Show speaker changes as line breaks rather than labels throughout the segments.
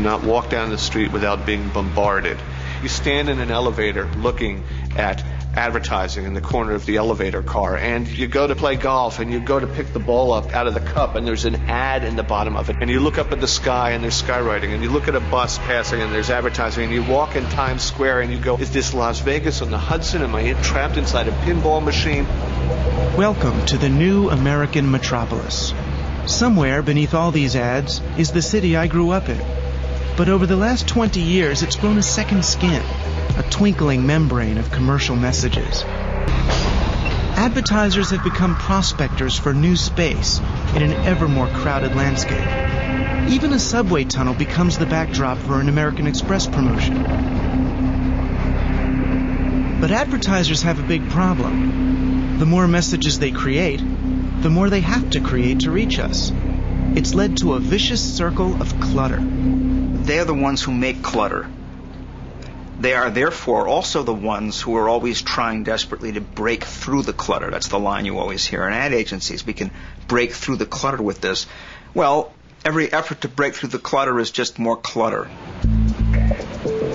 cannot walk down the street without being bombarded. You stand in an elevator looking at advertising in the corner of the elevator car, and you go to play golf and you go to pick the ball up out of the cup and there's an ad in the bottom of it, and you look up at the sky and there's skywriting, and you look at a bus passing and there's advertising, and you walk in Times Square and you go, is this Las Vegas on the Hudson? Am I trapped inside a pinball machine?
Welcome to the new American metropolis. Somewhere beneath all these ads is the city I grew up in. But over the last 20 years, it's grown a second skin, a twinkling membrane of commercial messages. Advertisers have become prospectors for new space in an ever more crowded landscape. Even a subway tunnel becomes the backdrop for an American Express promotion. But advertisers have a big problem. The more messages they create, the more they have to create to reach us. It's led to a vicious circle of clutter.
They're the ones who make clutter. They are therefore also the ones who are always trying desperately to break through the clutter. That's the line you always hear in ad agencies. We can break through the clutter with this. Well, every effort to break through the clutter is just more clutter.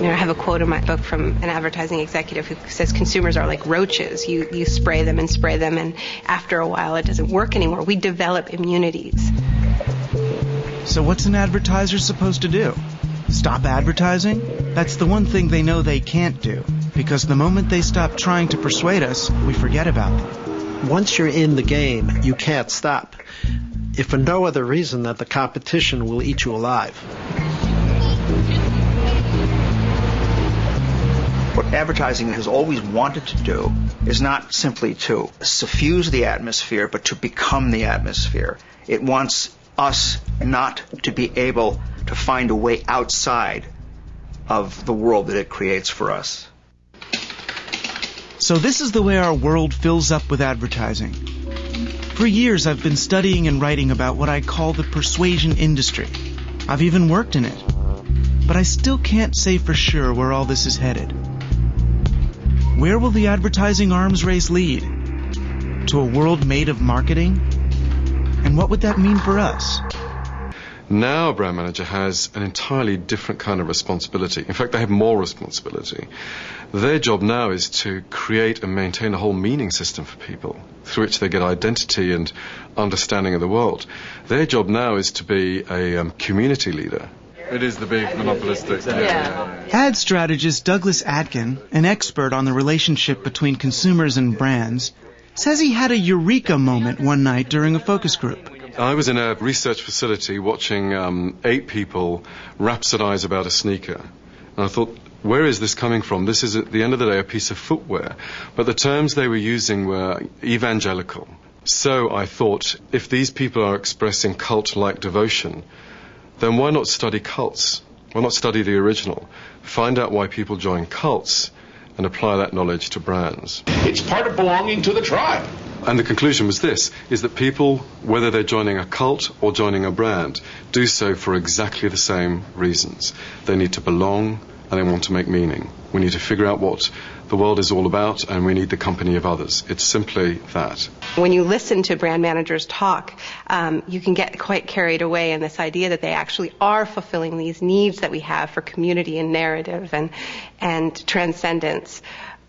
I have a quote in my book from an advertising executive who says consumers are like roaches. You spray them, and after a while it doesn't work anymore. We develop immunities.
So what's an advertiser supposed to do? Stop advertising? That's the one thing they know they can't do, because the moment they stop trying to persuade us, we forget about them.
Once you're in the game, you can't stop, if for no other reason that the competition will eat you alive.
What advertising has always wanted to do is not simply to suffuse the atmosphere, but to become the atmosphere. It wants us not to be able to find a way outside of the world that it creates for us.
So this is the way our world fills up with advertising. For years I've been studying and writing about what I call the persuasion industry. I've even worked in it. But I still can't say for sure where all this is headed. Where will the advertising arms race lead? To a world made of marketing? And what would that mean for us?
Now a brand manager has an entirely different kind of responsibility. In fact, they have more responsibility. Their job now is to create and maintain a whole meaning system for people through which they get identity and understanding of the world. Their job now is to be a community leader. It is the big monopolistic.
Ad strategist Douglas Atkin, an expert on the relationship between consumers and brands, says he had a eureka moment one night during a focus group.
I was in a research facility watching 8 people rhapsodize about a sneaker. And I thought, where is this coming from? This is, at the end of the day, a piece of footwear. But the terms they were using were evangelical. So I thought, if these people are expressing cult-like devotion, then why not study cults? Why not study the original? Find out why people join cults and apply that knowledge to brands.
It's part of belonging to the tribe.
And the conclusion was this, is that people, whether they're joining a cult or joining a brand, do so for exactly the same reasons. They need to belong and they want to make meaning. We need to figure out what the world is all about, and we need the company of others. It's simply that.
When you listen to brand managers talk, you can get quite carried away in this idea that they actually are fulfilling these needs that we have for community and narrative and transcendence.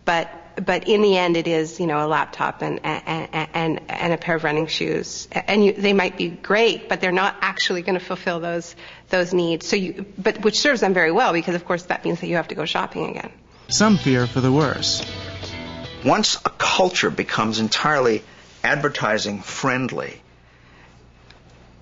But in the end, it is, a laptop and a pair of running shoes. And they might be great, but they're not actually going to fulfill those needs. But which serves them very well, because of course that means that you have to go shopping again.
Some fear for the worse.
Once a culture becomes entirely advertising friendly,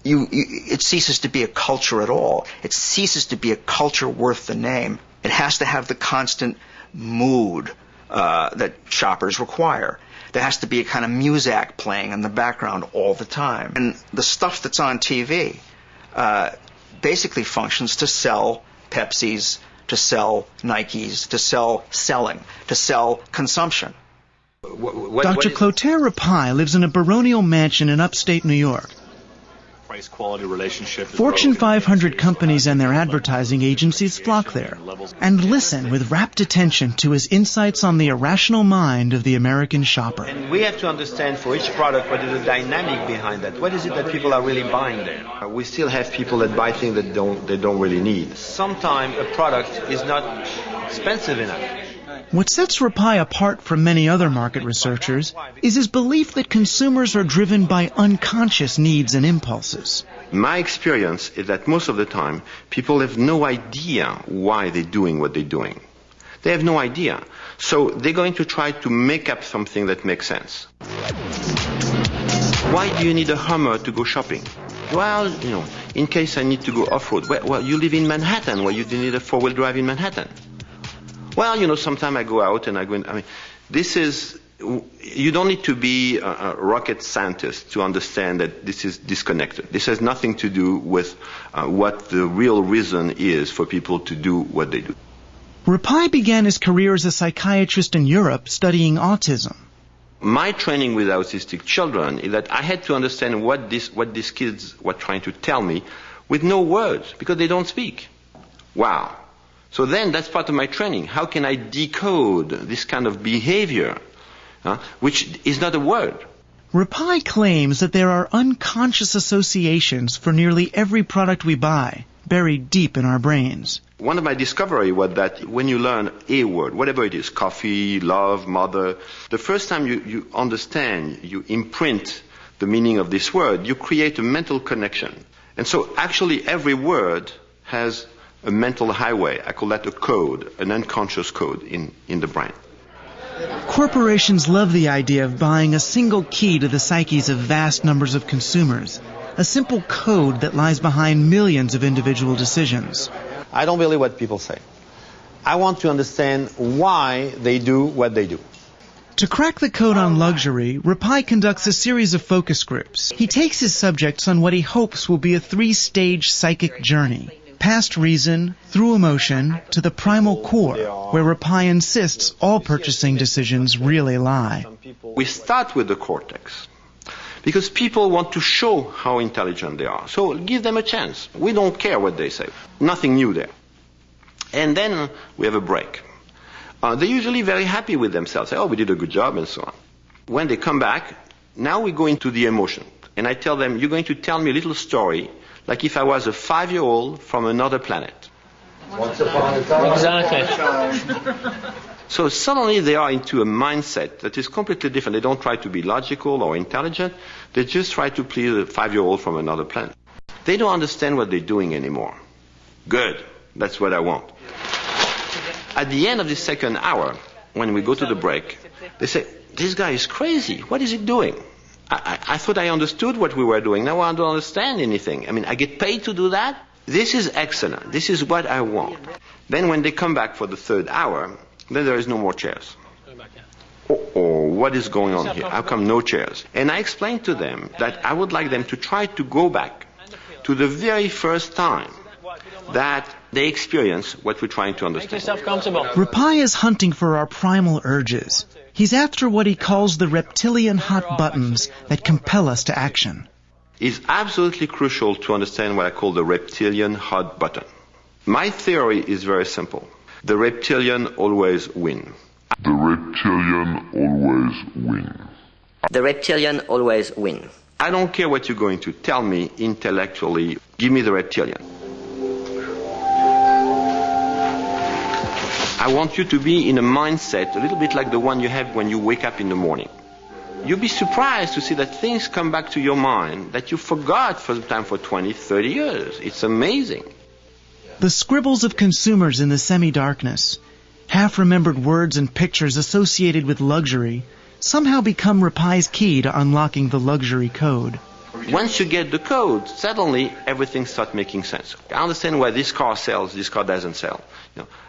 it ceases to be a culture at all. It ceases to be a culture worth the name. It has to have the constant mood that shoppers require. There has to be a kind of muzak playing in the background all the time. And the stuff that's on TV basically functions to sell Pepsis, to sell Nikes, to sell selling, to sell consumption.
Dr. Clotaire Rapaille lives in a baronial mansion in upstate New York.
price-quality relationship.
Fortune 500 companies and their advertising agencies flock there and listen with rapt attention to his insights on the irrational mind of the American shopper.
And we have to understand for each product what is the dynamic behind that. What is it that people are really buying there? We still have people that buy things that they don't really need. Sometimes a product is not expensive enough.
What sets Rapai apart from many other market researchers is his belief that consumers are driven by unconscious needs and impulses.
My experience is that most of the time, people have no idea why they're doing what they're doing. They have no idea. So they're going to try to make up something that makes sense. Why do you need a Hummer to go shopping? Well, in case I need to go off-road. Well, you live in Manhattan. Well, you need a four-wheel drive in Manhattan. Well, sometimes I go out and you don't need to be a rocket scientist to understand that this is disconnected. This has nothing to do with what the real reason is for people to do what they do.
Rapai began his career as a psychiatrist in Europe studying autism.
My training with autistic children is that I had to understand what these kids were trying to tell me with no words because they don't speak. Wow. So then that's part of my training. How can I decode this kind of behavior, which is not a word?
Rapai claims that there are unconscious associations for nearly every product we buy, buried deep in our brains.
One of my discoveries was that when you learn a word, whatever it is, coffee, love, mother, the first time you understand, you imprint the meaning of this word, you create a mental connection. And so actually every word has a mental highway. I call that a code, an unconscious code in the brain.
Corporations love the idea of buying a single key to the psyches of vast numbers of consumers, a simple code that lies behind millions of individual decisions.
I don't believe what people say. I want to understand why they do what they do.
To crack the code on luxury, Rapai conducts a series of focus groups. He takes his subjects on what he hopes will be a 3-stage psychic journey. Past reason, through emotion, to the primal core, where Rapai insists all purchasing decisions really lie.
We start with the cortex, because people want to show how intelligent they are. So give them a chance. We don't care what they say. Nothing new there. And then we have a break. They're usually very happy with themselves. Say, oh, we did a good job, and so on. When they come back, now we go into the emotion. And I tell them, you're going to tell me a little story like if I was a 5-year-old from another planet.
Once upon a time.
Exactly.
So suddenly they are into a mindset that is completely different. They don't try to be logical or intelligent. They just try to please a 5-year-old from another planet. They don't understand what they're doing anymore. Good. That's what I want. At the end of the second hour, when we go to the break, they say, this guy is crazy. What is he doing? I thought I understood what we were doing. Now I don't understand anything. I mean, I get paid to do that? This is excellent. This is what I want. Then when they come back for the third hour, then there is no more chairs. Oh, what is going on here? How come no chairs? And I explained to them that I would like them to try to go back to the very first time that they experience what we're trying to understand.
Make yourself comfortable.
Rapai is hunting for our primal urges. He's after what he calls the reptilian hot buttons that compel us to action.
It's absolutely crucial to understand what I call the reptilian hot button. My theory is very simple. The reptilian always win.
The reptilian always win.
The reptilian always win.
I don't care what you're going to tell me intellectually. Give me the reptilian. I want you to be in a mindset a little bit like the one you have when you wake up in the morning. You'll be surprised to see that things come back to your mind that you forgot for the time for 20, 30 years. It's amazing.
The scribbles of consumers in the semi-darkness, half-remembered words and pictures associated with luxury, somehow become Rapai's key to unlocking the luxury code.
Once you get the code, suddenly everything starts making sense. I understand why this car sells, this car doesn't sell.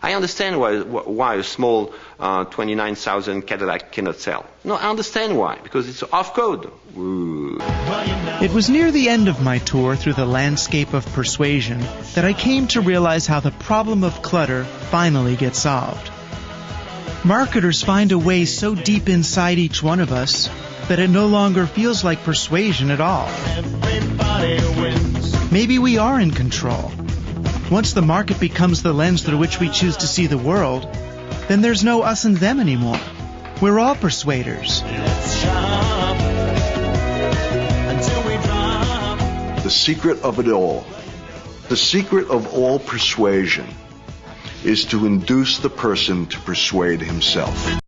I understand why a small 29,000 Cadillac cannot sell. No, I understand why, because it's off code. Ooh.
It was near the end of my tour through the landscape of persuasion that I came to realize how the problem of clutter finally gets solved. Marketers find a way so deep inside each one of us that it no longer feels like persuasion at all. Maybe we are in control. Once the market becomes the lens through which we choose to see the world, then there's no us and them anymore. We're all persuaders.
The secret of it all, the secret of all persuasion, is to induce the person to persuade himself.